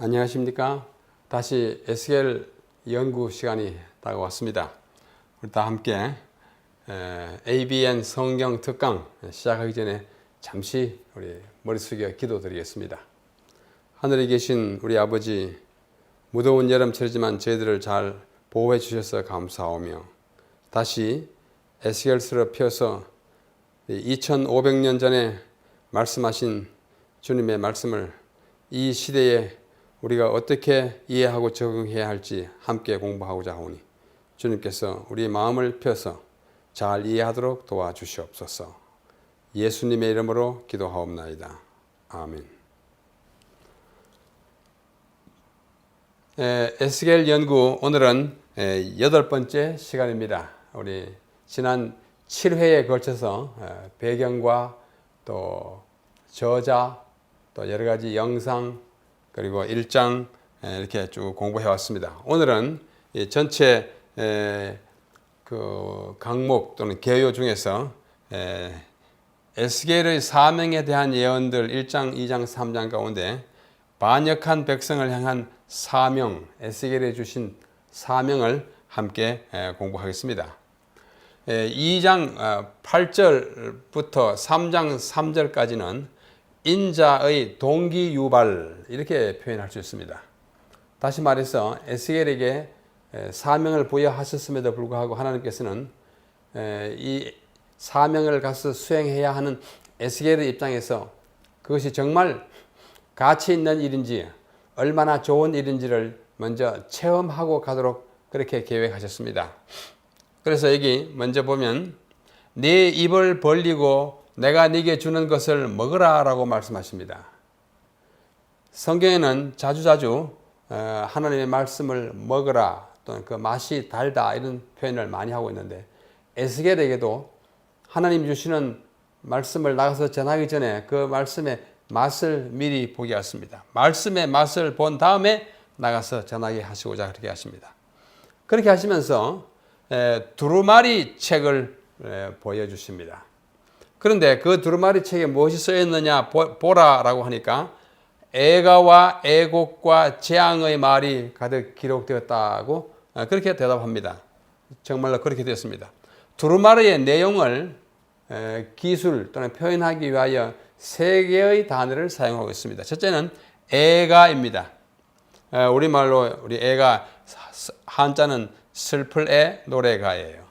안녕하십니까. 다시 에스겔 연구 시간이 다가왔습니다. 우리 다 함께 ABN 성경 특강 시작하기 전에 잠시 우리 머리 숙여 기도드리겠습니다. 하늘에 계신 우리 아버지, 무더운 여름철이지만 저희들을 잘 보호해 주셔서 감사하며 다시 에스겔서를 펴서 2500년 전에 말씀하신 주님의 말씀을 이 시대에 우리가 어떻게 이해하고 적응해야 할지 함께 공부하고자 하오니 주님께서 우리 마음을 펴서 잘 이해하도록 도와주시옵소서. 예수님의 이름으로 기도하옵나이다. 아멘. 에스겔 연구 오늘은 8번째 시간입니다. 우리 지난 7회에 걸쳐서 배경과 또 저자 또 여러 가지 영상 그리고 1장 이렇게 쭉 공부해 왔습니다. 오늘은 전체 그 강목 또는 개요 중에서 에스겔의 사명에 대한 예언들 1장, 2장, 3장 가운데 반역한 백성을 향한 사명, 에스겔에 주신 사명을 함께 공부하겠습니다. 2장 8절부터 3장 3절까지는 인자의 동기 유발 이렇게 표현할 수 있습니다. 다시 말해서 에스겔에게 사명을 부여하셨음에도 불구하고 하나님께서는 이 사명을 가서 수행해야 하는 에스겔의 입장에서 그것이 정말 가치 있는 일인지 얼마나 좋은 일인지를 먼저 체험하고 가도록 그렇게 계획하셨습니다. 그래서 여기 먼저 보면 네 입을 벌리고 내가 네게 주는 것을 먹으라 라고 말씀하십니다. 성경에는 자주자주 하나님의 말씀을 먹으라 또는 그 맛이 달다 이런 표현을 많이 하고 있는데 에스겔에게도 하나님 주시는 말씀을 나가서 전하기 전에 그 말씀의 맛을 미리 보게 하십니다. 말씀의 맛을 본 다음에 나가서 전하게 하시고자 그렇게 하십니다. 그렇게 하시면서 두루마리 책을 보여주십니다. 그런데 그 두루마리 책에 무엇이 쓰였느냐 보라라고 하니까 애가와 애곡과 재앙의 말이 가득 기록되었다고 그렇게 대답합니다. 정말로 그렇게 되었습니다. 두루마리의 내용을 기술 또는 표현하기 위하여 3개의 단어를 사용하고 있습니다. 첫째는 애가입니다. 우리말로 우리 애가 한자는 슬플 애, 노래가예요.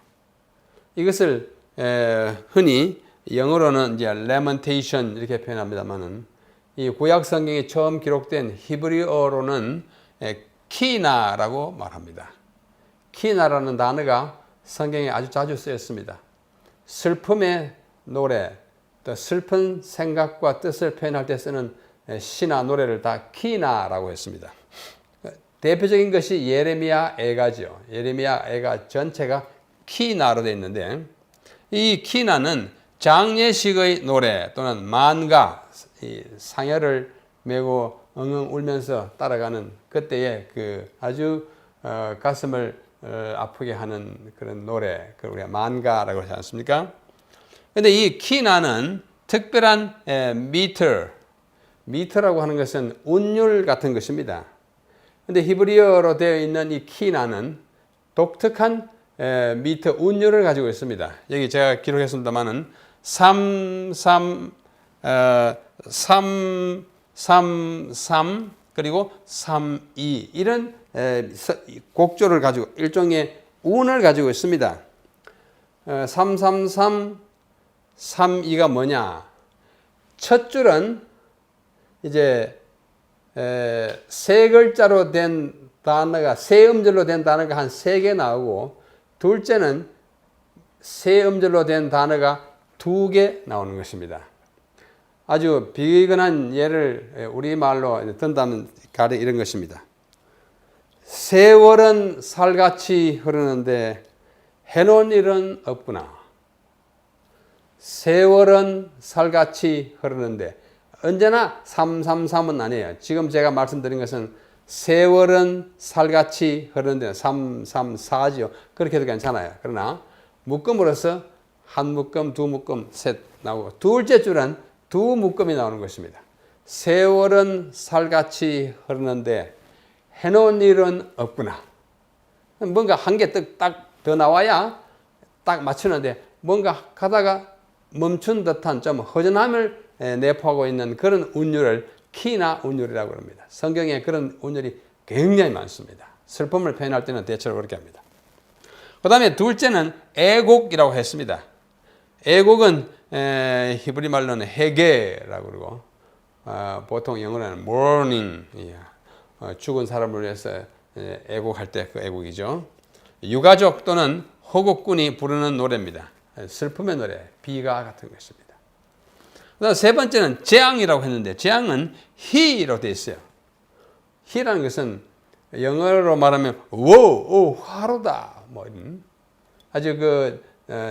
이것을 흔히 영어로는 이제 lamentation 이렇게 표현합니다만은 이 구약 성경에 처음 기록된 히브리어로는 키나라고 말합니다. 키나라는 단어가 성경에 아주 자주 쓰였습니다. 슬픔의 노래, 또 슬픈 생각과 뜻을 표현할 때 쓰는 시나 노래를 다 키나라고 했습니다. 대표적인 것이 예레미야 애가죠. 예레미야 애가 전체가 키나로 되어 있는데 이 키나는 장례식의 노래 또는 만가, 상여를 메고 엉엉 울면서 따라가는 그때의 그 아주 가슴을 아프게 하는 그런 노래, 그걸 우리가 만가라고 하지 않습니까? 근데 이 키나는 특별한 미터라고 하는 것은 운율 같은 것입니다. 근데 히브리어로 되어 있는 이 키나는 독특한 미터 운율을 가지고 있습니다. 여기 제가 기록했습니다만은 3, 3, 3, 3, 3 그리고 3, 2 이런 곡조를 가지고 일종의 운을 가지고 있습니다. 3, 3, 3, 3, 2가 뭐냐? 첫 줄은 이제 세 글자로 된 단어가 세 음절로 된 단어가 한 3개 나오고 둘째는 세 음절로 된 단어가 2개 나오는 것입니다. 아주 비근한 예를 우리말로 든다면 가령 이런 것입니다. 세월은 살같이 흐르는데 해놓은 일은 없구나. 세월은 살같이 흐르는데 언제나 333은 아니에요. 지금 제가 말씀드린 것은 세월은 살같이 흐르는데 334죠. 그렇게 해도 괜찮아요. 그러나 묶음으로써 한 묶음, 두 묶음, 셋 나오고 둘째 줄은 두 묶음이 나오는 것입니다. 세월은 살같이 흐르는데 해놓은 일은 없구나. 뭔가 한 개 딱 더 나와야 딱 맞추는데 뭔가 가다가 멈춘 듯한 좀 허전함을 내포하고 있는 그런 운율을 키나 운율이라고 합니다. 성경에 그런 운율이 굉장히 많습니다. 슬픔을 표현할 때는 대체로 그렇게 합니다. 그 다음에 둘째는 애곡이라고 했습니다. 애곡은 히브리 말로는 헤게라고 그러고 보통 영어로는 mourning, 죽은 사람을 위해서 애곡할 때 그 애곡이죠. 유가족 또는 호국군이 부르는 노래입니다. 슬픔의 노래, 비가 같은 것입니다. 그다음 세 번째는 재앙이라고 했는데 재앙은 he라고 되어 있어요. he라는 것은 영어로 말하면 화로다 뭐 이런 아주 그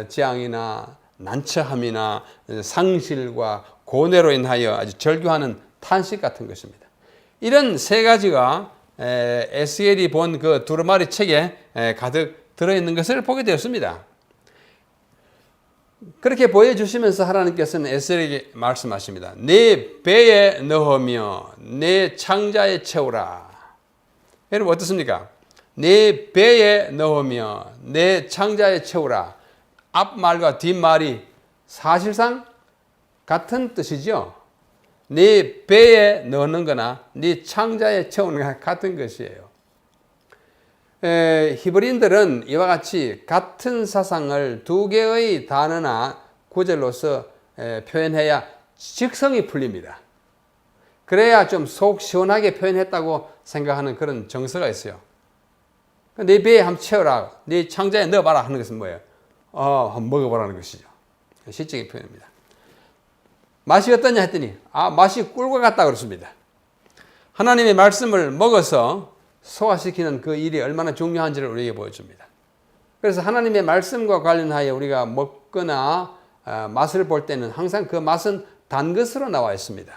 재앙이나 난처함이나 상실과 고뇌로 인하여 아주 절규하는 탄식 같은 것입니다. 이런 세 가지가 에스겔이 본 그 두루마리 책에 가득 들어있는 것을 보게 되었습니다. 그렇게 보여주시면서 하나님께서는 에스겔에게 말씀하십니다. 내 배에 넣으며 내 창자에 채우라. 여러분 어떻습니까? 내 배에 넣으며 내 창자에 채우라. 앞말과 뒷말이 사실상 같은 뜻이죠. 네 배에 넣는 거나 네 창자에 채우는 거나 같은 것이에요. 히브리인들은 이와 같이 같은 사상을 두 개의 단어나 구절로서 표현해야 직성이 풀립니다. 그래야 좀 속 시원하게 표현했다고 생각하는 그런 정서가 있어요. 네 배에 한번 채워라, 네 창자에 넣어봐라 하는 것은 뭐예요? 한번 먹어보라는 것이죠. 시적인 표현입니다. 맛이 어떠냐 했더니 맛이 꿀과 같다 그렇습니다. 하나님의 말씀을 먹어서 소화시키는 그 일이 얼마나 중요한지를 우리에게 보여줍니다. 그래서 하나님의 말씀과 관련하여 우리가 먹거나 맛을 볼 때는 항상 그 맛은 단 것으로 나와 있습니다.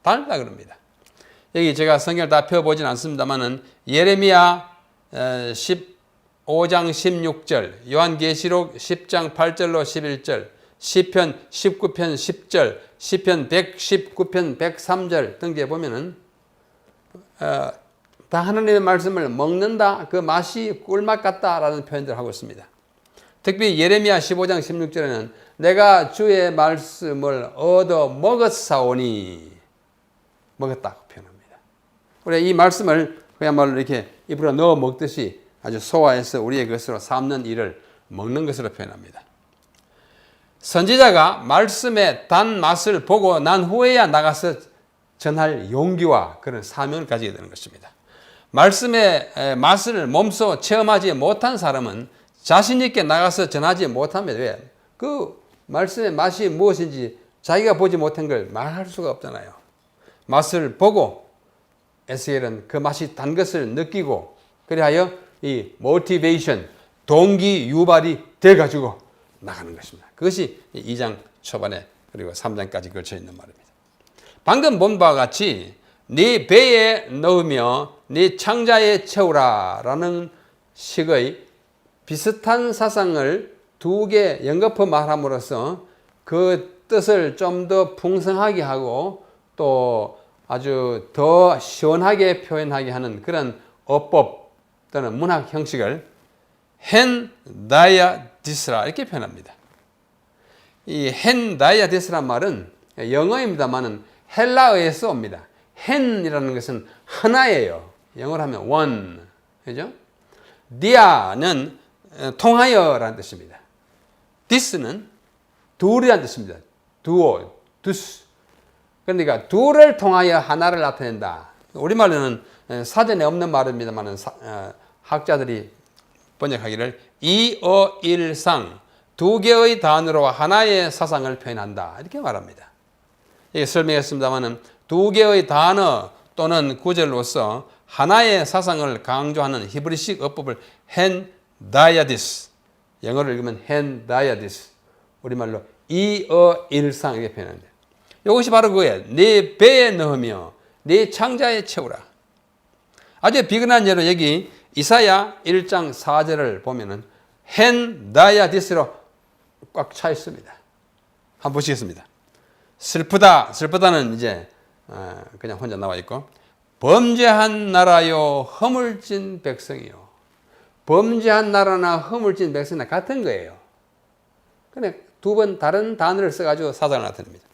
달다 그럽니다. 여기 제가 성경을 다 펴보진 않습니다만은 예레미야 15장 16절, 요한계시록 10장 8절로 11절, 시편 19편 10절, 시편 119편 103절 등지에 보면은 다 하나님의 말씀을 먹는다, 그 맛이 꿀맛 같다라는 표현들을 하고 있습니다. 특히 예레미야 15장 16절에는 내가 주의 말씀을 얻어 먹었사오니 먹었다고 표현합니다. 우리 이 말씀을 그야말로 이렇게 입으로 넣어 먹듯이 아주 소화해서 우리의 것으로 삼는 일을 먹는 것으로 표현합니다. 선지자가 말씀의 단맛을 보고 난 후에야 나가서 전할 용기와 그런 사명을 가지게 되는 것입니다. 말씀의 맛을 몸소 체험하지 못한 사람은 자신 있게 나가서 전하지 못합니다. 왜? 그 말씀의 맛이 무엇인지 자기가 보지 못한 걸 말할 수가 없잖아요. 맛을 보고 에스겔은 그 맛이 단 것을 느끼고 그리하여 이 모티베이션, 동기 유발이 돼가지고 나가는 것입니다. 그것이 2장 초반에 그리고 3장까지 걸쳐 있는 말입니다. 방금 본 바와 같이 네 배에 넣으며 네 창자에 채우라 라는 식의 비슷한 사상을 두 개 연거푸 말함으로써 그 뜻을 좀 더 풍성하게 하고 또 아주 더 시원하게 표현하게 하는 그런 어법 또는 문학 형식을 헨다야디스라 이렇게 표현합니다. 이 헨다야디스란 말은 영어입니다만은 헬라어에서 옵니다. 헨이라는 것은 하나예요. 영어로 하면 one, 그죠? 디아는 통하여라는 뜻입니다. 디스는 둘이라는 뜻입니다. 두오, 두스. 그러니까 둘을 통하여 하나를 나타낸다. 우리말로는 사전에 없는 말입니다만 학자들이 번역하기를 이어일상 두 개의 단어로 하나의 사상을 표현한다 이렇게 말합니다. 이게 설명했습니다만 두 개의 단어 또는 구절로서 하나의 사상을 강조하는 히브리식 어법을 헨다야디스, 영어로 읽으면 헨다야디스, 우리말로 이어일상 이렇게 표현합니다. 이것이 바로 그거예요. 네 배에 넣으며 네 창자에 채우라. 아주 비근한 예로 여기 이사야 1장 4절을 보면은 헨다야디스로 꽉 차 있습니다. 한번 보시겠습니다. 슬프다는 이제 그냥 혼자 나와 있고, 범죄한 나라요 허물진 백성이요. 범죄한 나라나 허물진 백성이나 같은 거예요. 근데 두 번 다른 단어를 써가지고 사상을 나타냅니다.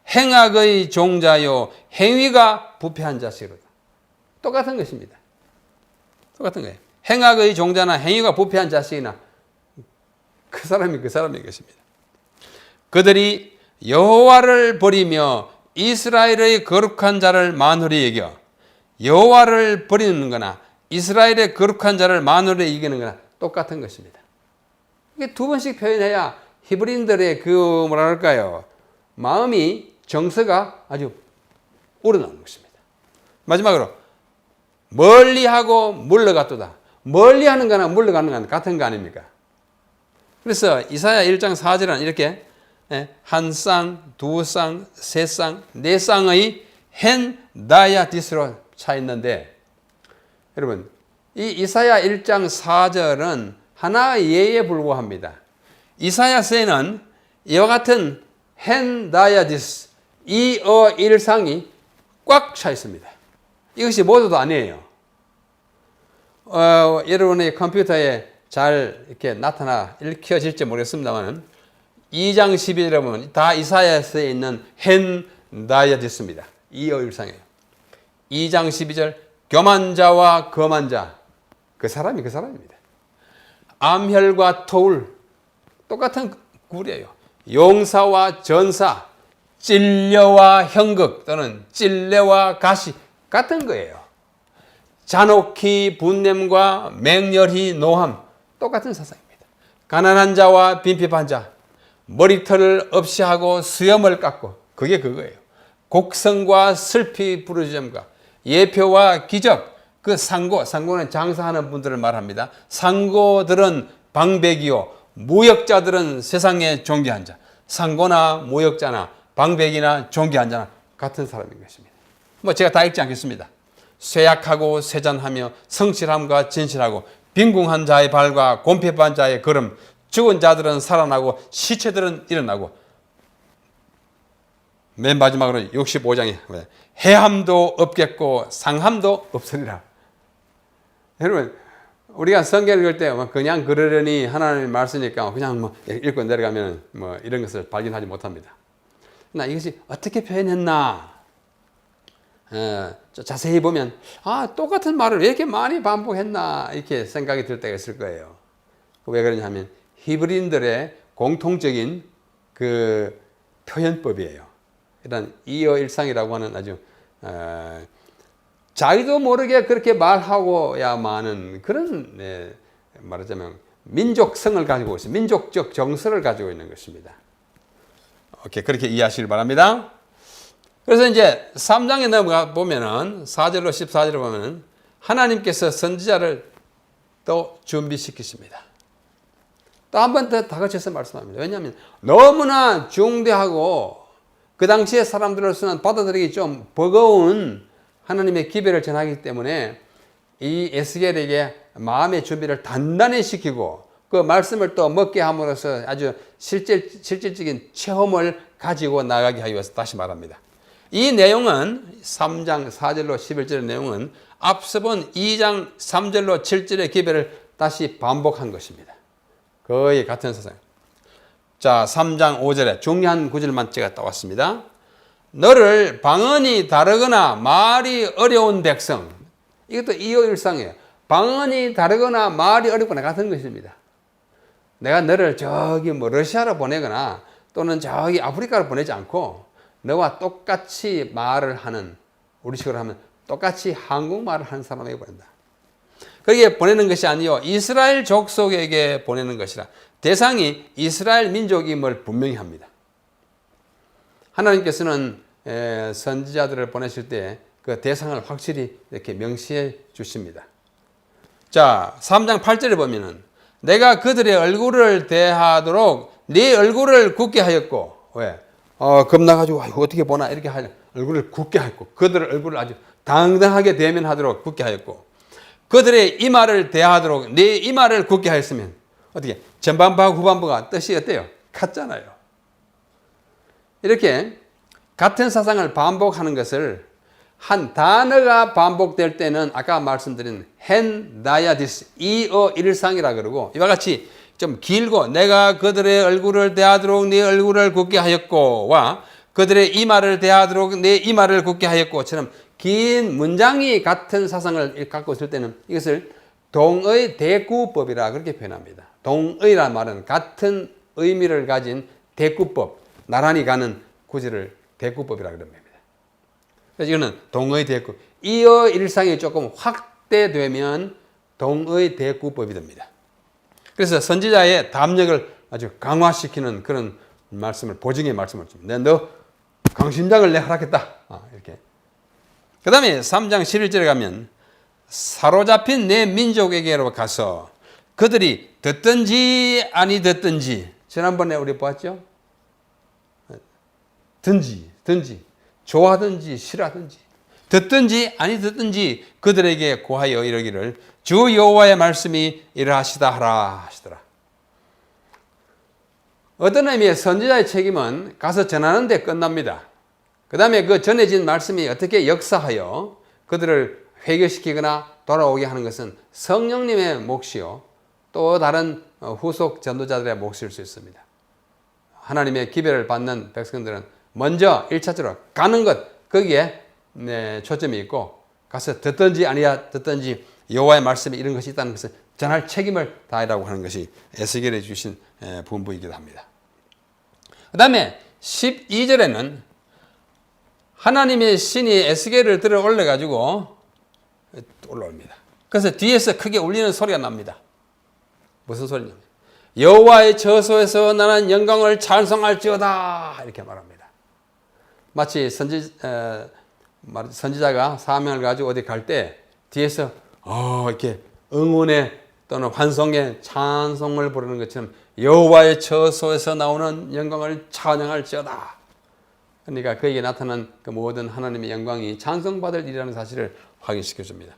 행악의 종자요 행위가 부패한 자식이로다. 똑같은 것입니다. 똑같은 거예요. 행악의 종자나 행위가 부패한 자식이나 그 사람인 것입니다. 그들이 여호와를 버리며 이스라엘의 거룩한 자를 만홀히 여겨, 여호와를 버리는 거나 이스라엘의 거룩한 자를 만홀히 여기는 거나 똑같은 것입니다. 이게 두 번씩 표현해야 히브리인들의 그 뭐랄까요, 마음이 정서가 아주 우러나오는 것입니다. 마지막으로 멀리하고 물러갔도다. 멀리하는 거나 물러가는 거나 같은 거 아닙니까? 그래서 이사야 1장 4절은 이렇게 한 쌍, 두 쌍, 세 쌍, 네 쌍의 hen 다야디스로 차 있는데, 여러분 이 이사야 1장 4절은 하나의 예에 불과합니다. 이사야서에는 이와 같은 hen 다야디스 일상이 꽉 차 있습니다. 이것이 모두도 아니에요. 여러분의 컴퓨터에 잘 이렇게 읽혀질지 모르겠습니다만 2장 12절에 보면 다 이사야서에 있는 hen 다야디스입니다. 일상이에요. 2장 12절 교만자와 거만자, 그 사람입니다. 암혈과 토울 똑같은 굴이에요. 용사와 전사, 찔려와 형극 또는 찔레와 가시 같은 거예요. 잔혹히 분냄과 맹렬히 노함 똑같은 사상입니다. 가난한 자와 빈핍한 자, 머리털을 없이 하고 수염을 깎고, 그게 그거예요. 곡성과 슬피 부르짖음과 예표와 기적, 그 상고는 장사하는 분들을 말합니다. 상고들은 방백이요 무역자들은 세상에 존귀한 자. 상고나 무역자나 방백이나 존귀한 자나 같은 사람인 것입니다. 제가 다 읽지 않겠습니다. 쇠약하고 세잔하며 성실함과 진실하고 빈궁한 자의 발과 곰핍한 자의 걸음, 죽은 자들은 살아나고 시체들은 일어나고, 맨 마지막으로 65장에 해함도 없겠고 상함도 없으리라. 여러분 우리가 성경 읽을 때 그냥 그러려니 하나님의 말씀이니까 그냥 읽고 내려가면 이런 것을 발견하지 못합니다. 나 이것이 어떻게 표현했나 자세히 보면 똑같은 말을 왜 이렇게 많이 반복했나 이렇게 생각이 들 때가 있을 거예요. 왜 그러냐 하면 히브리인들의 공통적인 그 표현법이에요. 일단 이어일상이라고 하는 아주 자기도 모르게 그렇게 말하고야만은 그런 말하자면 민족성을 가지고 있어요. 민족적 정서를 가지고 있는 것입니다. 오케이, 그렇게 이해하시길 바랍니다. 그래서 이제 3장에 넘어가 보면은 4절로 14절을 보면은 하나님께서 선지자를 또 준비시키십니다. 또 한 번 더 다그쳐서 말씀합니다. 왜냐하면 너무나 중대하고 그 당시에 사람들로서는 받아들이기 좀 버거운 하나님의 기별을 전하기 때문에 이 에스겔에게 마음의 준비를 단단히 시키고 그 말씀을 또 먹게 함으로써 아주 실질적인 체험을 가지고 나가게 하기 위해서 다시 말합니다. 이 내용은 3장 4절로 11절의 내용은 앞서 본 2장 3절로 7절의 기별을 다시 반복한 것입니다. 거의 같은 사상. 자, 3장 5절에 중요한 구절만 제가 따왔습니다. 너를 방언이 다르거나 말이 어려운 백성. 이것도 이어일상이에요. 방언이 다르거나 말이 어렵거나 같은 것입니다. 내가 너를 저기 러시아로 보내거나 또는 저기 아프리카로 보내지 않고 너와 똑같이 말을 하는, 우리식으로 하면 똑같이 한국말을 하는 사람에게 보낸다. 그게 보내는 것이 아니요 이스라엘 족속에게 보내는 것이라. 대상이 이스라엘 민족임을 분명히 합니다. 하나님께서는 선지자들을 보내실 때 그 대상을 확실히 이렇게 명시해 주십니다. 자, 3장 8절에 보면은 내가 그들의 얼굴을 대하도록 네 얼굴을 굳게 하였고, 왜? 겁나가지고 어떻게 보나 이렇게 하려 얼굴을 굳게 하였고, 그들의 얼굴을 아주 당당하게 대면하도록 굳게 하였고, 그들의 이마를 대하도록 네 이마를 굳게 하였으면 어떻게 전반부하고 후반부가 뜻이 어때요? 같잖아요. 이렇게 같은 사상을 반복하는 것을 한 단어가 반복될 때는 아까 말씀드린 헨다야디스 이어일상이라 그러고, 이와 같이 좀 길고 내가 그들의 얼굴을 대하도록 네 얼굴을 굳게 하였고와 그들의 이마를 대하도록 내 이마를 굳게 하였고처럼 긴 문장이 같은 사상을 갖고 있을 때는 이것을 동의 대구법이라 그렇게 표현합니다. 동의란 말은 같은 의미를 가진 대구법, 나란히 가는 구절을 대구법이라 그럽니다. 그래서 이거는 동의 대구. 이어 일상이 조금 확대되면 동의 대구법이 됩니다. 그래서 선지자의 담력을 아주 강화시키는 그런 말씀을, 보증의 말씀을 줍니다. 너 강심장을 내 허락했다. 이렇게. 그 다음에 3장 11절에 가면 사로잡힌 내 민족에게로 가서 그들이 듣든지 아니 듣든지, 지난번에 우리 보았죠? 든지 좋아하든지 싫어하든지 듣든지 아니 듣든지 그들에게 고하여 이르기를 주 여호와의 말씀이 이러하시다 하라 하시더라. 어떤 의미의 선지자의 책임은 가서 전하는 데 끝납니다. 그 다음에 그 전해진 말씀이 어떻게 역사하여 그들을 회개시키거나 돌아오게 하는 것은 성령님의 몫이요 또 다른 후속 전도자들의 몫일 수 있습니다. 하나님의 기별을 받는 백성들은 먼저 1차적으로 가는 것, 거기에 초점이 있고 가서 듣든지 아니야 듣든지 여호와의 말씀에 이런 것이 있다는 것을 전할 책임을 다하라고 하는 것이 에스겔에 주신 분부이기도 합니다. 그 다음에 12절에는 하나님의 신이 에스겔을 들어 올려가지고 올라옵니다. 그래서 뒤에서 크게 울리는 소리가 납니다. 무슨 소리냐면 여호와의 저소에서 나는 영광을 찬송할지어다 이렇게 말합니다. 마치 선지자가 사명을 가지고 어디 갈 때 뒤에서 이렇게 응원의 또는 환송의 찬송을 부르는 것처럼 여호와의 저소에서 나오는 영광을 찬양할지어다. 그러니까 그에게 나타난 그 모든 하나님의 영광이 찬송받을 일이라는 사실을 확인시켜 줍니다.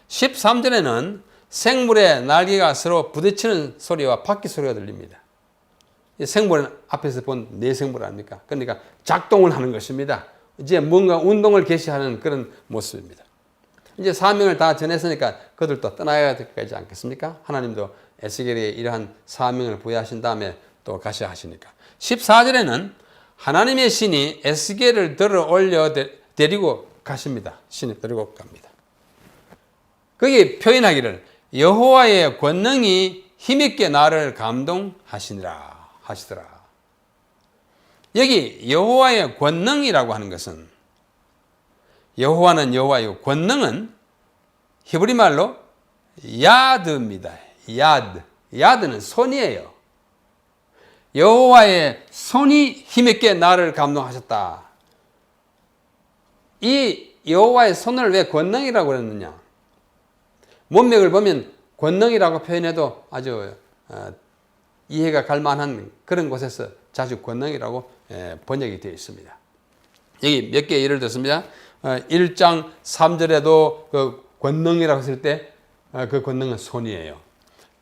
13절에는 생물의 날개가 서로 부딪히는 소리와 바퀴 소리가 들립니다. 생물은 앞에서 본 내생물 아닙니까? 그러니까 작동을 하는 것입니다. 이제 뭔가 운동을 개시하는 그런 모습입니다. 이제 사명을 다 전했으니까 그들도 떠나야 되지 않겠습니까? 하나님도 에스겔에 이러한 사명을 부여하신 다음에 또 가셔야 하시니까. 14절에는 하나님의 신이 에스겔을 들어 올려 데리고 가십니다. 신이 데리고 갑니다. 거기 표현하기를 여호와의 권능이 힘있게 나를 감동하시니라 하시더라. 여기 여호와의 권능이라고 하는 것은 여호와는 여호와이고 권능은 히브리 말로 야드입니다. 야드는 손이에요. 여호와의 손이 힘있게 나를 감동하셨다. 이 여호와의 손을 왜 권능이라고 그랬느냐? 문맥을 보면 권능이라고 표현해도 아주 이해가 갈 만한 그런 곳에서 자주 권능이라고 번역이 되어 있습니다. 여기 몇 개 예를 들었습니다. 1장 3절에도 그 권능이라고 했을 때 그 권능은 손이에요.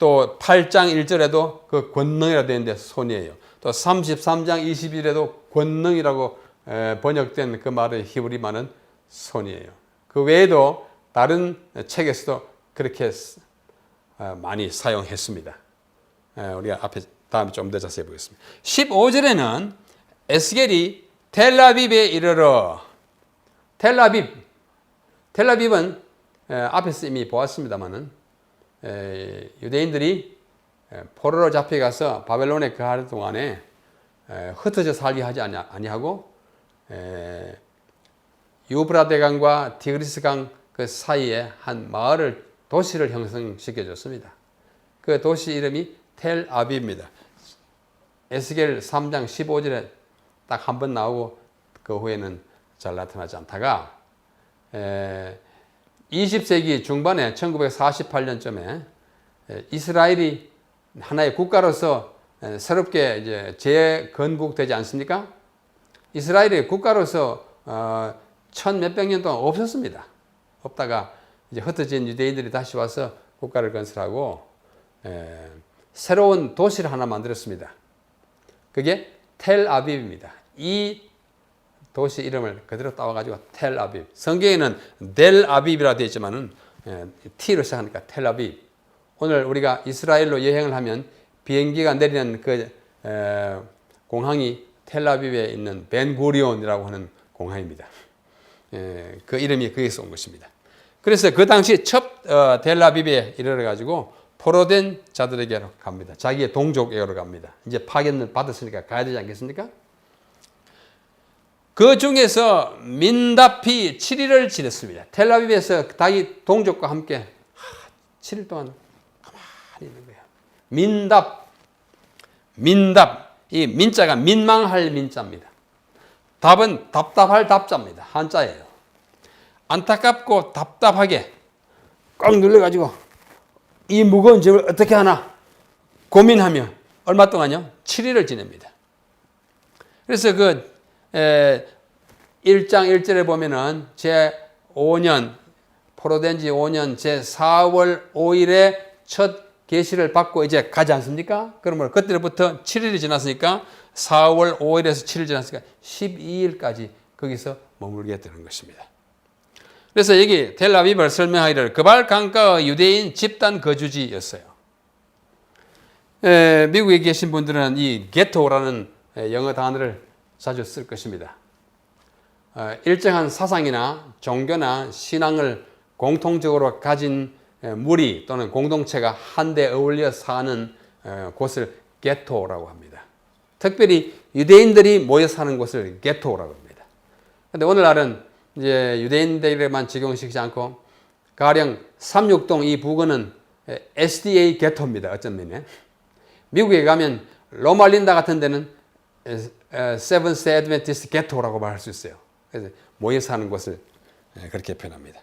또 8장 1절에도 그 권능이라고 되어 있는데 손이에요. 또 33장 20일에도 권능이라고 번역된 그 말의 히브리 말은 손이에요. 그 외에도 다른 책에서도 그렇게 많이 사용했습니다. 우리가 앞에 다음에 좀 더 자세히 보겠습니다. 15절에는 에스겔이 텔아비브에 이르러 텔아비브는 앞에서 이미 보았습니다만은 유대인들이 포로로 잡혀가서 바벨론에 거할 동안에 흩어져 살게 하지 아니하고 유브라데강과 디그리스강 그 사이에 한 마을을 도시를 형성시켜 줬습니다. 그 도시 이름이 텔아비브입니다. 에스겔 3장 15절에 딱 한 번 나오고 그 후에는 잘 나타나지 않다가 20세기 중반에 1948년쯤에 이스라엘이 하나의 국가로서 새롭게 이제 재건국되지 않습니까? 이스라엘이 국가로서 1000몇백 년 동안 없었습니다. 없다가 이제 흩어진 유대인들이 다시 와서 국가를 건설하고 새로운 도시를 하나 만들었습니다. 그게 텔아비브입니다. 이 도시 이름을 그대로 따와가지고 텔아비브. 성경에는 델아비브라 되어 있지만은 T로 시작하니까 텔아비브. 오늘 우리가 이스라엘로 여행을 하면 비행기가 내리는 그 공항이 텔아비브에 있는 벤구리온이라고 하는 공항입니다. 그 이름이 거기서 온 것입니다. 그래서 그 당시 첫 텔아비브에 이르러가지고 포로된 자들에게로 갑니다. 자기의 동족에게로 갑니다. 이제 파견을 받았으니까 가야 되지 않겠습니까? 그 중에서 민답이 7일을 지냈습니다. 텔아비브에서 자기 동족과 함께 7일 동안 가만히 있는 거예요. 민답. 이 민자가 민망할 민자입니다. 답은 답답할 답자입니다. 한자예요. 안타깝고 답답하게 꽉 눌러가지고 이 무거운 짐을 어떻게 하나 고민하며 얼마 동안요? 7일을 지냅니다. 그래서 그 1장 1절에 보면은 제5년 포로된 지 5년 제4월 5일에 첫 계시를 받고 이제 가지 않습니까? 그러면 그때부터 7일이 지났으니까 4월 5일에서 7일 지났으니까 12일까지 거기서 머물게 되는 것입니다. 그래서 여기 텔아비브를 설명하기를 그발 강가의 유대인 집단 거주지였어요. 미국에 계신 분들은 이 게토라는 영어 단어를 자주 쓸 것입니다. 일정한 사상이나 종교나 신앙을 공통적으로 가진 무리 또는 공동체가 한데 어울려 사는 곳을 게토라고 합니다. 특별히 유대인들이 모여 사는 곳을 게토라고 합니다. 그런데 오늘날은 이제 유대인들에게만 적용시키지 않고 가령 36동 이 부근은 SDA 게토입니다. 어쩐 면에 미국에 가면 로말린다 같은 데는 세븐스 애드벤티스트 게토라고 말할 수 있어요. 그래서 모여 사는 곳을 그렇게 표현합니다.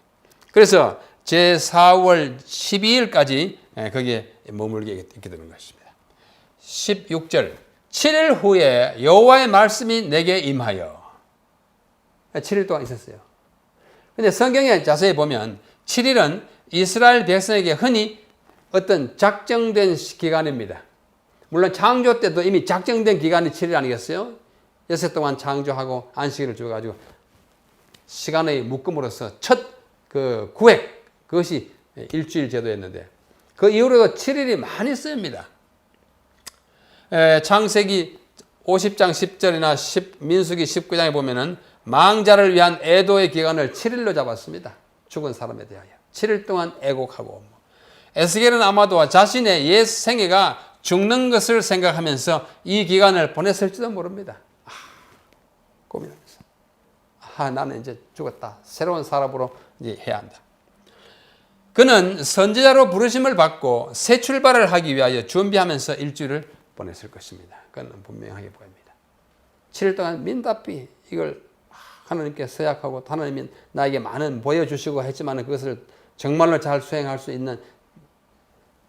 그래서 제4월 12일까지 거기에 머물게 있게 되는 것입니다. 16절 7일 후에 여호와의 말씀이 내게 임하여 7일 동안 있었어요. 그런데 성경에 자세히 보면 7일은 이스라엘 백성에게 흔히 어떤 작정된 기간입니다. 물론 창조 때도 이미 작정된 기간이 7일 아니겠어요? 6일 동안 창조하고 안식일을 주어가지고 시간의 묶음으로써 첫 그 구획 그것이 일주일 제도였는데 그 이후로도 7일이 많이 쓰입니다. 창세기 50장 10절이나 민수기 19장에 보면은 망자를 위한 애도의 기간을 7일로 잡았습니다. 죽은 사람에 대하여 7일 동안 애곡하고 에스겔은 아마도 자신의 옛 생애가 죽는 것을 생각하면서 이 기간을 보냈을지도 모릅니다. 고민하면서 나는 이제 죽었다. 새로운 사람으로 이제 해야 한다. 그는 선지자로 부르심을 받고 새 출발을 하기 위하여 준비하면서 일주일을 보냈을 것입니다. 그건 분명하게 보입니다. 7일 동안 민답히 이걸 하나님께 서약하고 하나님이 나에게 많은 보여주시고 했지만 그것을 정말로 잘 수행할 수 있는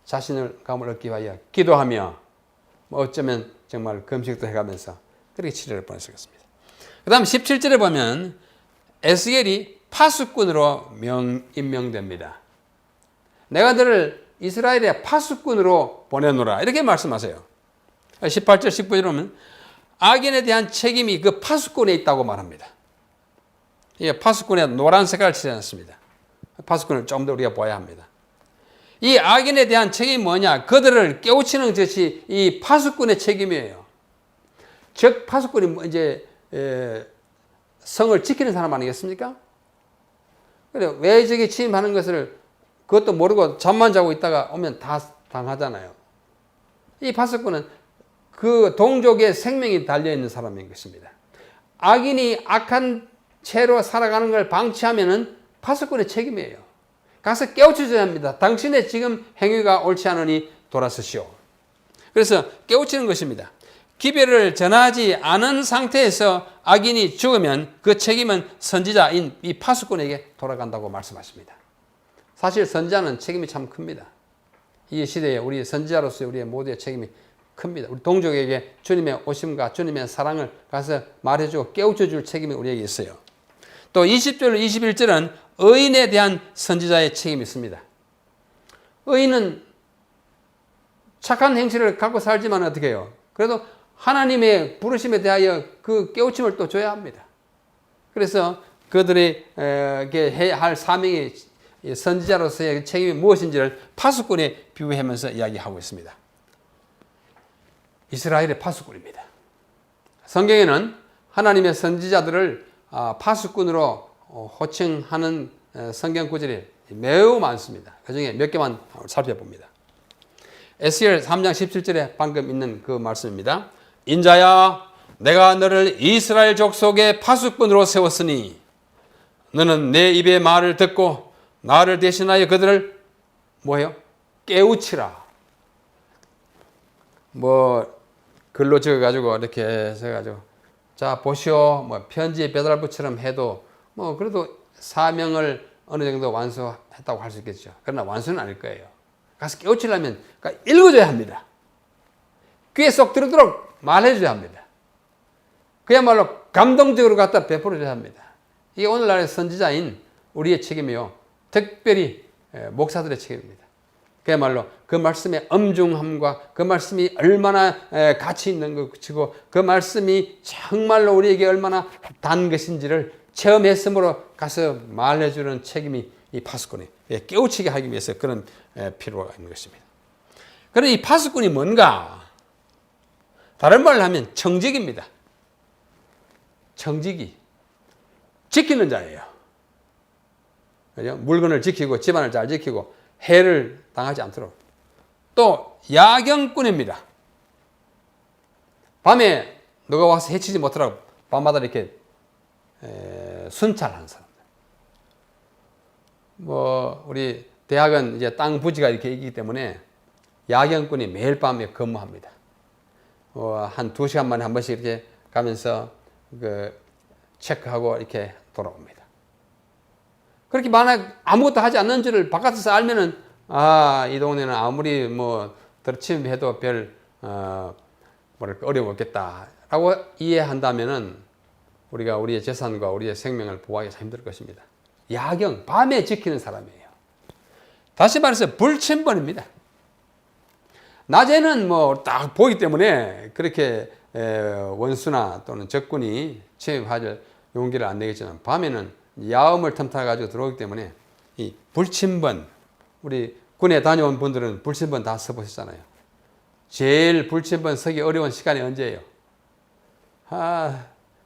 자신을 감을 얻기 위하여 기도하며 어쩌면 정말 금식도 해가면서 그렇게 7일을 보냈을 것입니다. 그 다음 17절에 보면 에스겔이 파수꾼으로 임명됩니다. 내가 너를 이스라엘의 파수꾼으로 보내노라 이렇게 말씀하세요. 18절 19절에 보면 악인에 대한 책임이 그 파수꾼에 있다고 말합니다. 이 파수꾼에 노란 색깔을 칠해 놨습니다. 파수꾼을 좀 더 우리가 봐야 합니다. 이 악인에 대한 책임이 뭐냐? 그들을 깨우치는 것이 이 파수꾼의 책임이에요. 즉 파수꾼이 이제 성을 지키는 사람 아니겠습니까? 그래 외적이 침입하는 것을 그것도 모르고 잠만 자고 있다가 오면 다 당하잖아요. 이 파수꾼은 그 동족의 생명이 달려있는 사람인 것입니다. 악인이 악한 채로 살아가는 걸 방치하면은 파수꾼의 책임이에요. 가서 깨우쳐줘야 합니다. 당신의 지금 행위가 옳지 않으니 돌아서시오. 그래서 깨우치는 것입니다. 기별을 전하지 않은 상태에서 악인이 죽으면 그 책임은 선지자인 이 파수꾼에게 돌아간다고 말씀하십니다. 사실 선지자는 책임이 참 큽니다. 이 시대에 우리 선지자로서의 우리의 모두의 책임이 큽니다. 우리 동족에게 주님의 오심과 주님의 사랑을 가서 말해주고 깨우쳐줄 책임이 우리에게 있어요. 또 20절, 21절은 의인에 대한 선지자의 책임이 있습니다. 의인은 착한 행실을 갖고 살지만 어떻게 해요? 그래도 하나님의 부르심에 대하여 그 깨우침을 또 줘야 합니다. 그래서 그들이 해야 할 사명이 선지자로서의 책임이 무엇인지를 파수꾼에 비유하면서 이야기하고 있습니다. 이스라엘의 파수꾼입니다. 성경에는 하나님의 선지자들을 파수꾼으로 호칭하는 성경 구절이 매우 많습니다. 그 중에 몇 개만 살펴봅니다. 에스겔 3장 17절에 방금 있는 그 말씀입니다. 인자야, 내가 너를 이스라엘 족속의 파수꾼으로 세웠으니 너는 내 입의 말을 듣고 나를 대신하여 그들을 뭐예요? 깨우치라. 글로 적어가지고 이렇게 해가지고 자 보시오, 편지 배달부처럼 해도 그래도 사명을 어느 정도 완수했다고 할 수 있겠죠. 그러나 완수는 아닐 거예요. 가서 깨우치려면 읽어줘야 합니다. 귀에 쏙 들어도록 말해줘야 합니다. 그야말로 감동적으로 갖다 베풀어줘야 합니다. 이게 오늘날의 선지자인 우리의 책임이요. 특별히 목사들의 책임입니다. 그야말로 그 말씀의 엄중함과 그 말씀이 얼마나 가치 있는 것이고 그 말씀이 정말로 우리에게 얼마나 단 것인지를 체험했으므로 가서 말해주는 책임이 이 파수꾼이 깨우치게 하기 위해서 그런 필요가 있는 것입니다. 그럼 이 파수꾼이 뭔가? 다른 말로 하면 청직입니다. 청직이 지키는 자예요. 그죠? 물건을 지키고 집안을 잘 지키고 해를 당하지 않도록. 또 야경꾼입니다. 밤에 누가 와서 해치지 못하라고 밤마다 이렇게 순찰하는 사람들. 우리 대학은 이제 땅 부지가 이렇게 있기 때문에 야경꾼이 매일 밤에 근무합니다. 한 2시간 만에 한 번씩 이렇게 가면서 체크하고 이렇게 돌아옵니다. 그렇게 만약 아무것도 하지 않는 줄을 바깥에서 알면은 이 동네는 아무리 들침해도 별 어려움 없겠다라고 이해한다면은 우리가 우리의 재산과 우리의 생명을 보호하기 참 힘들 것입니다. 야경, 밤에 지키는 사람이에요. 다시 말해서 불침번입니다. 낮에는 딱 보기 때문에 그렇게 원수나 또는 적군이 침입할 용기를 안 내겠지만 밤에는 야음을 틈타가지고 들어오기 때문에 이 불침번, 우리 군에 다녀온 분들은 불침번 다 써보셨잖아요. 제일 불침번 서기 어려운 시간이 언제예요?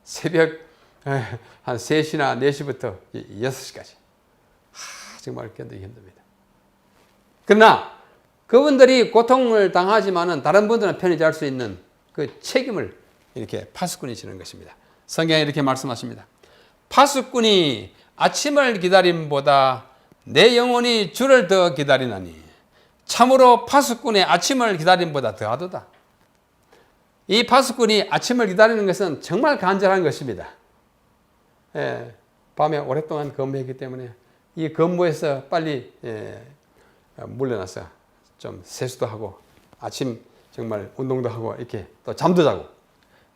새벽 한 3시나 4시부터 6시까지. 정말 견디기 힘듭니다. 그러나 그분들이 고통을 당하지만은 다른 분들은 편히 잘 수 있는 그 책임을 이렇게 파수꾼이 지는 것입니다. 성경에 이렇게 말씀하십니다. 파수꾼이 아침을 기다림보다 내 영혼이 주를 더 기다리나니 참으로 파수꾼의 아침을 기다림보다 더하도다. 이 파수꾼이 아침을 기다리는 것은 정말 간절한 것입니다. 밤에 오랫동안 근무했기 때문에 이 근무에서 빨리 물러나서 좀 세수도 하고 아침 정말 운동도 하고 이렇게 또 잠도 자고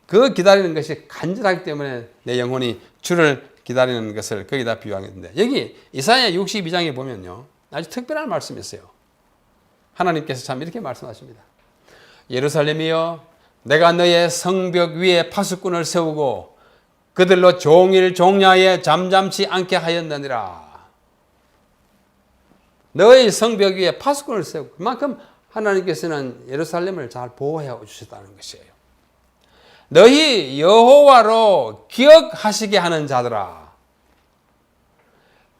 그 기다리는 것이 간절하기 때문에 내 영혼이 주를 기다리는 것을 거기다 비유하겠는데 여기 이사야 62장에 보면요 아주 특별한 말씀이 있어요. 하나님께서 참 이렇게 말씀하십니다. 예루살렘이여 내가 너의 성벽 위에 파수꾼을 세우고 그들로 종일 종야에 잠잠치 않게 하였느니라. 너의 성벽 위에 파수꾼을 세우고 그만큼 하나님께서는 예루살렘을 잘 보호해 주셨다는 것이에요. 너희 여호와로 기억하시게 하는 자들아.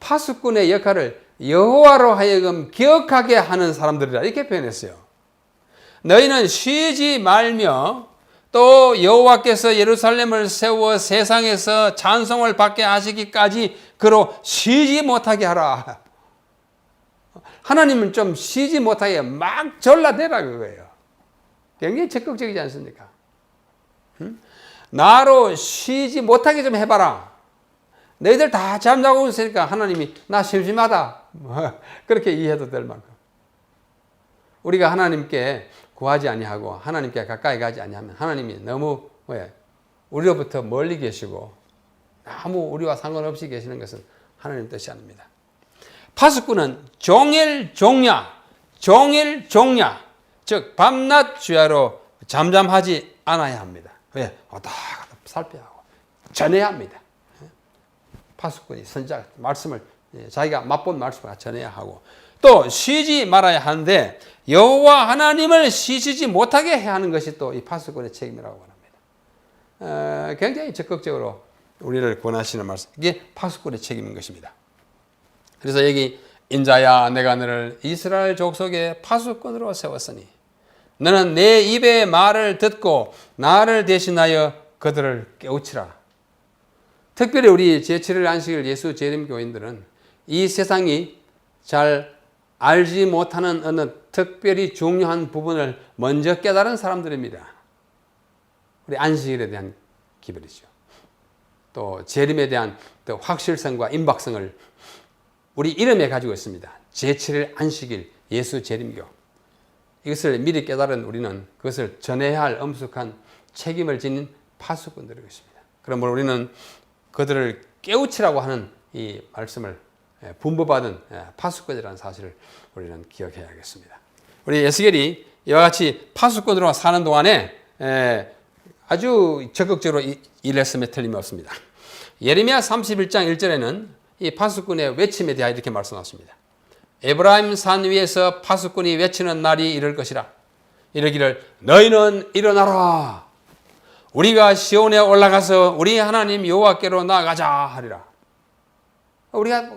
파수꾼의 역할을 여호와로 하여금 기억하게 하는 사람들이라 이렇게 표현했어요. 너희는 쉬지 말며 또 여호와께서 예루살렘을 세워 세상에서 찬송을 받게 하시기까지 그로 쉬지 못하게 하라. 하나님은 좀 쉬지 못하게 막 전라대라 그거예요. 굉장히 적극적이지 않습니까? 나로 쉬지 못하게 좀 해봐라. 너희들 다 잠자고 있으니까 하나님이 나 심심하다. 그렇게 이해해도 될 만큼. 우리가 하나님께 구하지 아니하고 하나님께 가까이 가지 아니하면 하나님이 너무 우리로부터 멀리 계시고 아무 우리와 상관없이 계시는 것은 하나님 뜻이 아닙니다. 파수꾼은 종일 종야, 즉 밤낮 주야로 잠잠하지 않아야 합니다. 왜? 살펴야 하고 전해야 합니다. 파수꾼이 선지자 말씀을 자기가 맛본 말씀을 전해야 하고 또 쉬지 말아야 하는데 여호와 하나님을 쉬지 못하게 해야 하는 것이 또 이 파수꾼의 책임이라고 합니다. 굉장히 적극적으로 우리를 권하시는 말씀, 이게 파수꾼의 책임인 것입니다. 그래서 여기 인자야 내가 너를 이스라엘 족속의 파수꾼으로 세웠으니 너는 내 입의 말을 듣고 나를 대신하여 그들을 깨우치라. 특별히 우리 제7일 안식일 예수 재림교인들은 이 세상이 잘 알지 못하는 어느 특별히 중요한 부분을 먼저 깨달은 사람들입니다. 우리 안식일에 대한 기별이죠. 또 재림에 대한 또 확실성과 임박성을 우리 이름에 가지고 있습니다. 제7일 안식일 예수 재림교. 이것을 미리 깨달은 우리는 그것을 전해야 할 엄숙한 책임을 지닌 파수꾼들일 것입니다. 그러므로 우리는 그들을 깨우치라고 하는 이 말씀을 분부받은 파수꾼이라는 사실을 우리는 기억해야겠습니다. 우리 에스겔이 이와 같이 파수꾼으로 사는 동안에 아주 적극적으로 일했음에 틀림이 없습니다. 예레미야 31장 1절에는 이 파수꾼의 외침에 대하여 이렇게 말씀하십니다. 에브라임 산 위에서 파수꾼이 외치는 날이 이를 것이라. 이르기를 너희는 일어나라. 우리가 시온에 올라가서 우리 하나님 여호와께로 나아가자 하리라. 우리가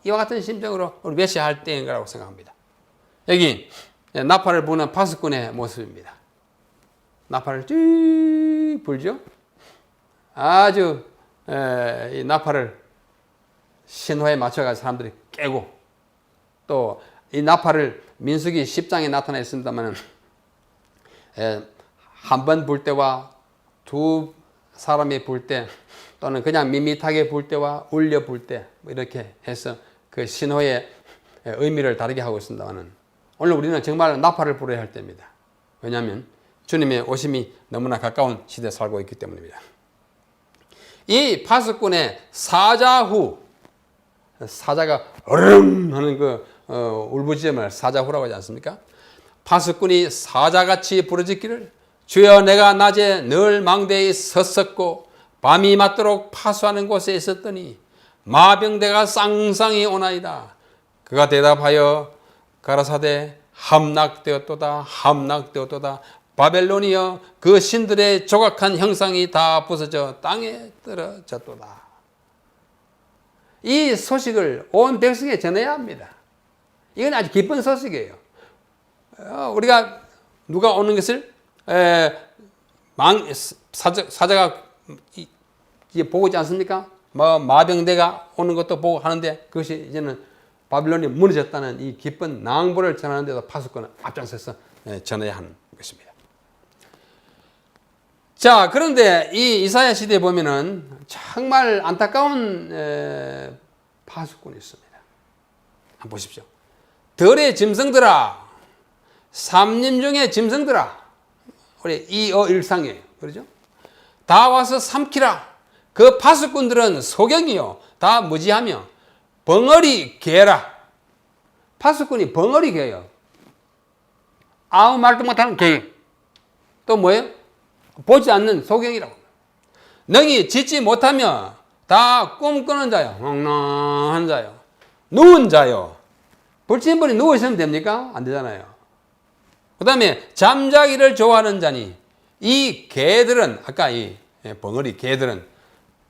이와 같은 심정으로 우리 메시아할 때인 거라고 생각합니다. 여기 나팔을 부는 파수꾼의 모습입니다. 나팔을 쭉 불죠. 아주 이 나팔을 신호에 맞춰가지고 사람들이 깨고 또 이 나팔을 민수기 10장에 나타나 있습니다만 한 번 불 때와 두 사람이 불 때 또는 그냥 밋밋하게 불 때와 울려 불 때 이렇게 해서 그 신호의 의미를 다르게 하고 있습니다만 오늘 우리는 정말 나팔을 불어야 할 때입니다. 왜냐하면 주님의 오심이 너무나 가까운 시대에 살고 있기 때문입니다. 이 파수꾼의 사자후, 사자가 어릉 하는 그 울부짖음을 사자후라고 하지 않습니까? 파수꾼이 사자같이 부르짖기를 주여 내가 낮에 늘 망대에 섰었고 밤이 맞도록 파수하는 곳에 있었더니 마병대가 쌍쌍이 오나이다. 그가 대답하여 가라사대 함락되었도다 함락되었도다 바벨론이여 그 신들의 조각한 형상이 다 부서져 땅에 떨어졌도다. 이 소식을 온 백성에 전해야 합니다. 이건 아주 기쁜 소식이에요. 우리가 누가 오는 것을 사자가 보고 있지 않습니까? 마병대가 오는 것도 보고 하는데 그것이 이제는 바빌론이 무너졌다는 이 기쁜 낭보를 전하는데도 파수꾼은 앞장서서 전해야 하는 것입니다. 자, 그런데 이 이사야 시대에 보면은 정말 안타까운 파수꾼이 있습니다. 한번 보십시오. 들의 짐승들아, 삼림 중의 짐승들아, 우리 이어일상이에요. 그렇죠? 다 와서 삼키라. 그 파수꾼들은 소경이요, 다 무지하며 벙어리 개라. 파수꾼이 벙어리 개요. 아무 말도 못하는 개. 또 뭐예요? 보지 않는 소경이라고. 능히 짓지 못하며 다 꿈꾸는 자요, 멍멍한 자요, 누운 자요. 불친분이 누워있으면 됩니까? 안 되잖아요. 그 다음에 잠자기를 좋아하는 자니 이 개들은 아까 이 벙어리 개들은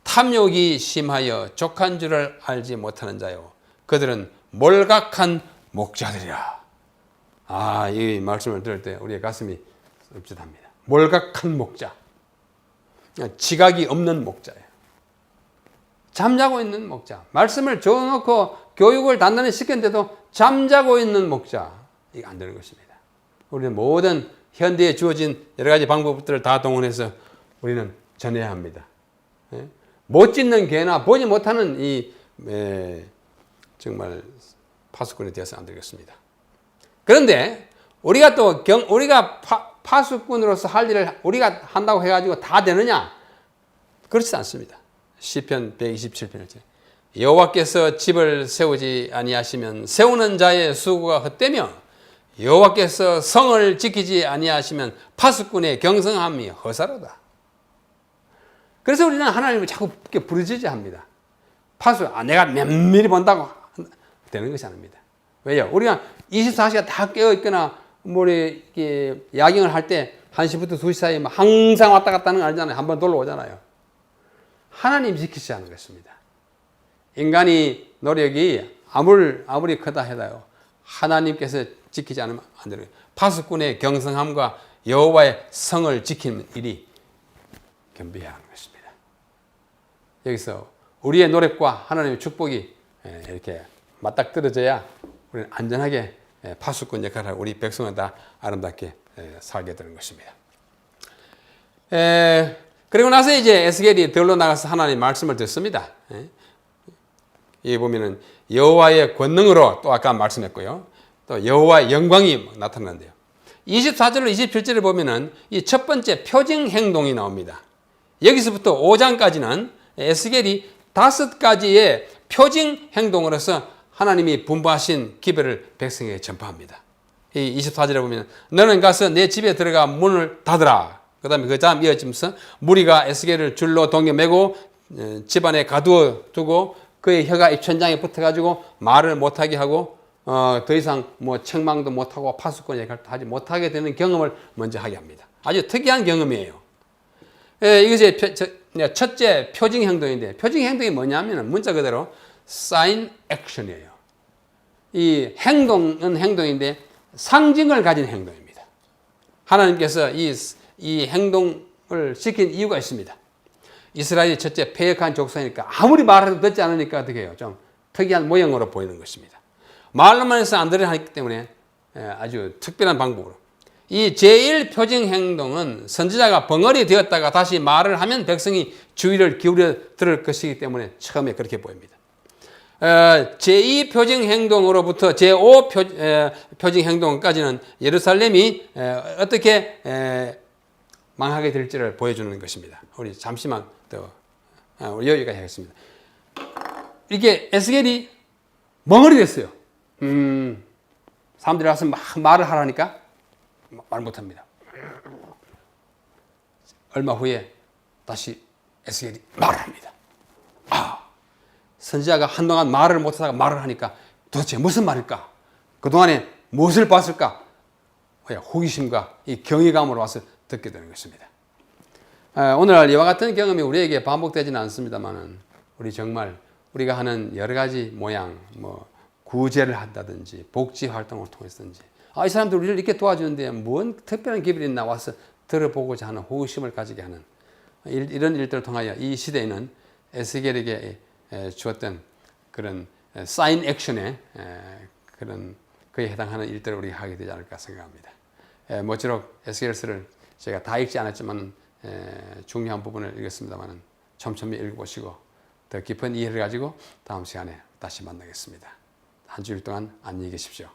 탐욕이 심하여 족한 줄을 알지 못하는 자요. 그들은 몰각한 목자들이라. 이 말씀을 들을 때 우리의 가슴이 씁쓸합니다. 몰각한 목자. 지각이 없는 목자예요. 잠자고 있는 목자. 말씀을 줘놓고 교육을 단단히 시켰는데도 잠자고 있는 목자. 이거 안 되는 것입니다. 우리는 모든 현대에 주어진 여러 가지 방법들을 다 동원해서 우리는 전해야 합니다. 못 짓는 개나 보지 못하는 이 정말 파수꾼이 되어서는 안 되겠습니다. 그런데 우리가 또 우리가 파수꾼으로서 할 일을 우리가 한다고 해가지고 다 되느냐? 그렇지 않습니다. 시편 127편을 여호와께서 집을 세우지 아니하시면 세우는 자의 수고가 헛되며 여호와께서 성을 지키지 아니하시면 파수꾼의 경성함이 허사로다. 그래서 우리는 하나님을 자꾸 부르짖어야 합니다. 내가 면밀히 본다고 되는 것이 아닙니다. 왜요? 우리가 24시간 다 깨어 있거나 이렇게 야경을 할 때 1시부터 2시 사이에 항상 왔다 갔다 하는 거 아니잖아요. 한번 놀러 오잖아요. 하나님 지키셔야 하는 것입니다. 인간이 노력이 아무리 크다 해도요, 하나님께서 지키지 않으면 안 되는 거예요. 파수꾼의 경성함과 여호와의 성을 지키는 일이 겸비해야 하는 것입니다. 여기서 우리의 노력과 하나님의 축복이 이렇게 맞닥뜨려져야 우리는 안전하게 파수꾼 역할을 하고 우리 백성은 다 아름답게 살게 되는 것입니다. 그리고 나서 이제 에스겔이 들러 나가서 하나님 말씀을 듣습니다. 여기 보면은 여호와의 권능으로 또 아까 말씀했고요. 또 여호와의 영광이 나타나는데요. 24절로 27절을 보면은 이 첫 번째 표징 행동이 나옵니다. 여기서부터 5장까지는 에스겔이 5가지의 표징 행동으로서 하나님이 분부하신 기별을 백성에게 전파합니다. 이 24절에 보면 너는 가서 내 집에 들어가 문을 닫으라. 그 다음에 그 다음 이어지면서 무리가 에스겔을 줄로 동여 매고 집안에 가두어 두고 그의 혀가 입천장에 붙어가지고 말을 못하게 하고 더 이상 책망도 못하고 파수꾼 역할도 하지 못하게 되는 경험을 먼저 하게 합니다. 아주 특이한 경험이에요. 이것이 첫째 표징 행동인데, 표징 행동이 뭐냐면 문자 그대로 sign action이에요. 이 행동은 행동인데 상징을 가진 행동입니다. 하나님께서 이 행동을 시킨 이유가 있습니다. 이스라엘이 첫째 패역한 족속이니까 아무리 말해도 듣지 않으니까 어떻게 해요? 좀 특이한 모형으로 보이는 것입니다. 말로만 해서 안 들으려 하기 때문에 아주 특별한 방법으로. 이 제1표징 행동은 선지자가 벙어리 되었다가 다시 말을 하면 백성이 주의를 기울여 들을 것이기 때문에 처음에 그렇게 보입니다. 제2표징 행동으로부터 제5표징 행동까지는 예루살렘이 어떻게 망하게 될지를 보여주는 것입니다. 우리 잠시만 더 우리 여기까지 하겠습니다. 이게 에스겔이 멍어리 됐어요. 사람들이 와서 막 말을 하라니까 말 못합니다. 얼마 후에 다시 에스겔이 말을 합니다. 선지자가 한동안 말을 못하다가 말을 하니까 도대체 무슨 말일까? 그동안에 무엇을 봤을까? 호기심과 이 경외감으로 와서 듣게 되는 것입니다. 오늘날 이와 같은 경험이 우리에게 반복되지는 않습니다만은 우리 정말 우리가 하는 여러 가지 모양, 구제를 한다든지 복지 활동을 통해서든지 이 사람들 우리를 이렇게 도와주는데 뭔 특별한 기별이 있나 와서 들어보고자 하는 호기심을 가지게 하는 이런 일들을 통하여 이 시대에는 에스겔에게 주었던 그런 사인 액션에 그런 그에 해당하는 일들을 우리가 하게 되지 않을까 생각합니다. 모쪼록 에스겔서를 제가 다 읽지 않았지만 중요한 부분을 읽었습니다만 촘촘히 읽어보시고 더 깊은 이해를 가지고 다음 시간에 다시 만나겠습니다. 한 주일 동안 안녕히 계십시오.